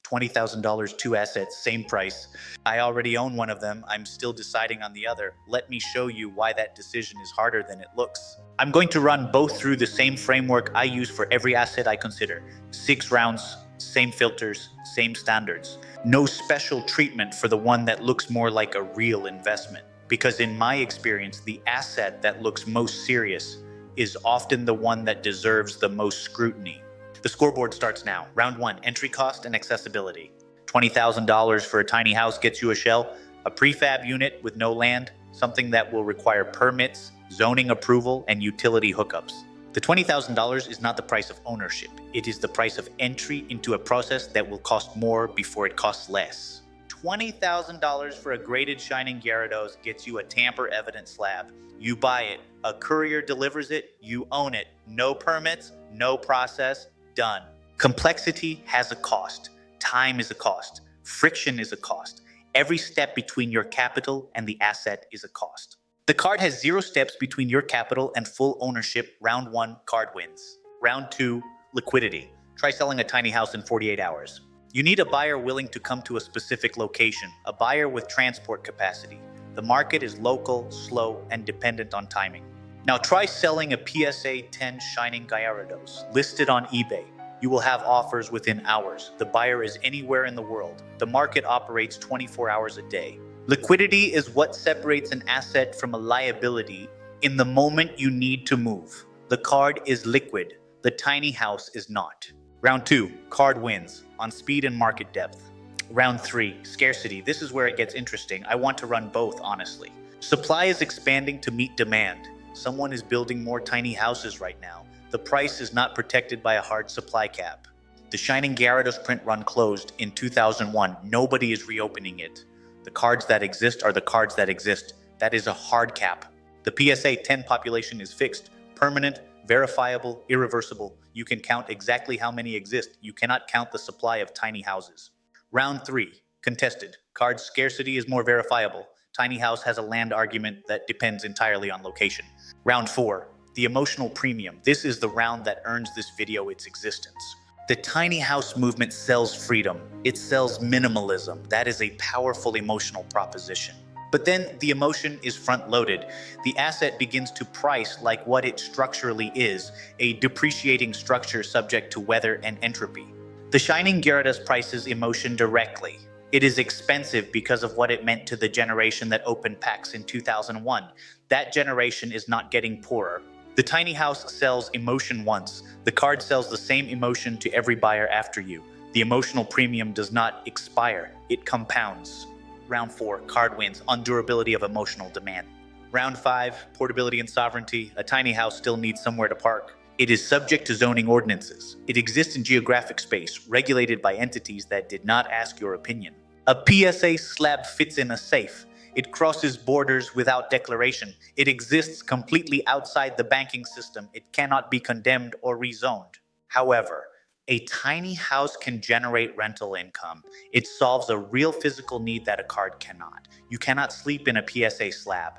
$20,000, two assets, same price. I already own one of them. I'm still deciding on the other. Let me show you why that decision is harder than it looks. I'm going to run both through the same framework I use for every asset I consider. 6 rounds, same filters, same standards. No special treatment for the one that looks more like a real investment. Because in my experience, the asset that looks most serious is often the one that deserves the most scrutiny. The scoreboard starts now. Round 1, entry cost and accessibility. $20,000 for a tiny house gets you a shell, a prefab unit with no land, something that will require permits, zoning approval, and utility hookups. The $20,000 is not the price of ownership. It is the price of entry into a process that will cost more before it costs less. $20,000 for a graded shining Gyarados gets you a tamper-evident slab. You buy it, a courier delivers it, you own it. No permits, no process, done. Complexity has a cost. Time is a cost. Friction is a cost. Every step between your capital and the asset is a cost. The card has 0 steps between your capital and full ownership. Round 1, card wins. Round 2, liquidity. Try selling a tiny house in 48 hours. You need a buyer willing to come to a specific location, a buyer with transport capacity. The market is local, slow, and dependent on timing. Now try selling a PSA 10 Shining Gyarados, listed on eBay. You will have offers within hours. The buyer is anywhere in the world. The market operates 24 hours a day. Liquidity is what separates an asset from a liability in the moment you need to move. The card is liquid. The tiny house is not. Round 2, card wins, on speed and market depth. Round 3, scarcity. This is where it gets interesting. I want to run both, honestly. Supply is expanding to meet demand. Someone is building more tiny houses right now. The price is not protected by a hard supply cap. The Shining Gyarados print run closed in 2001. Nobody is reopening it. The cards that exist are the cards that exist. That is a hard cap. The PSA 10 population is fixed, permanent, verifiable, irreversible. You can count exactly how many exist. You cannot count the supply of tiny houses. Round 3, contested. Card scarcity is more verifiable. Tiny house has a land argument that depends entirely on location. Round 4, the emotional premium. This is the round that earns this video its existence. The tiny house movement sells freedom. It sells minimalism. That is a powerful emotional proposition. But then the emotion is front-loaded. The asset begins to price like what it structurally is, a depreciating structure subject to weather and entropy. The Shining Gyarados prices emotion directly. It is expensive because of what it meant to the generation that opened packs in 2001. That generation is not getting poorer. The tiny house sells emotion once. The card sells the same emotion to every buyer after you. The emotional premium does not expire. It compounds. Round 4, card wins on durability of emotional demand. Round 5, portability and sovereignty. A tiny house still needs somewhere to park. It is subject to zoning ordinances. It exists in geographic space, regulated by entities that did not ask your opinion. A PSA slab fits in a safe. It crosses borders without declaration. It exists completely outside the banking system. It cannot be condemned or rezoned. However, a tiny house can generate rental income. It solves a real physical need that a card cannot. You cannot sleep in a PSA slab.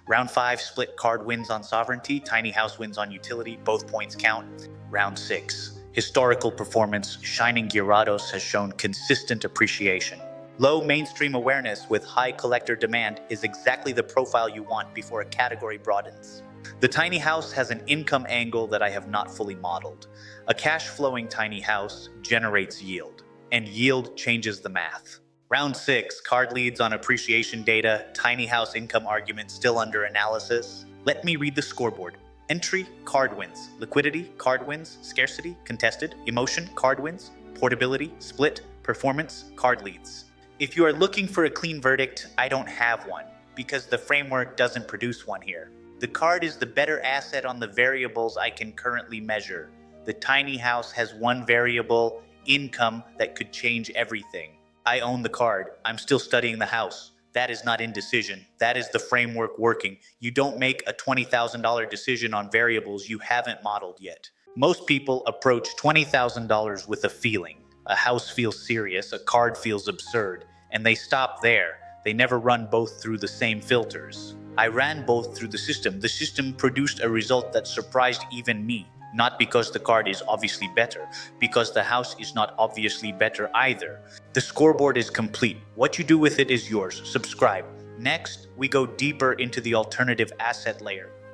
Round 5, split card wins on sovereignty, tiny house wins on utility, both points count. Round 6, historical performance, Shining Gyarados has shown consistent appreciation. Low mainstream awareness with high collector demand is exactly the profile you want before a category broadens. The tiny house has an income angle that I have not fully modeled. A cash-flowing tiny house generates yield, and yield changes the math. Round 6, card leads on appreciation data, tiny house income argument still under analysis. Let me read the scoreboard. Entry, card wins. Liquidity, card wins. Scarcity, contested. Emotion, card wins. Portability, split. Performance, card leads. If you are looking for a clean verdict, I don't have one, because the framework doesn't produce one here. The card is the better asset on the variables I can currently measure. The tiny house has one variable, income, that could change everything. I own the card. I'm still studying the house. That is not indecision. That is the framework working. You don't make a $20,000 decision on variables you haven't modeled yet. Most people approach $20,000 with a feeling. A house feels serious, a card feels absurd, and they stop there. They never run both through the same filters. I ran both through the system. The system produced a result that surprised even me. Not because the card is obviously better, because the house is not obviously better either. The scoreboard is complete. What you do with it is yours. Subscribe. Next, we go deeper into the alternative asset layer.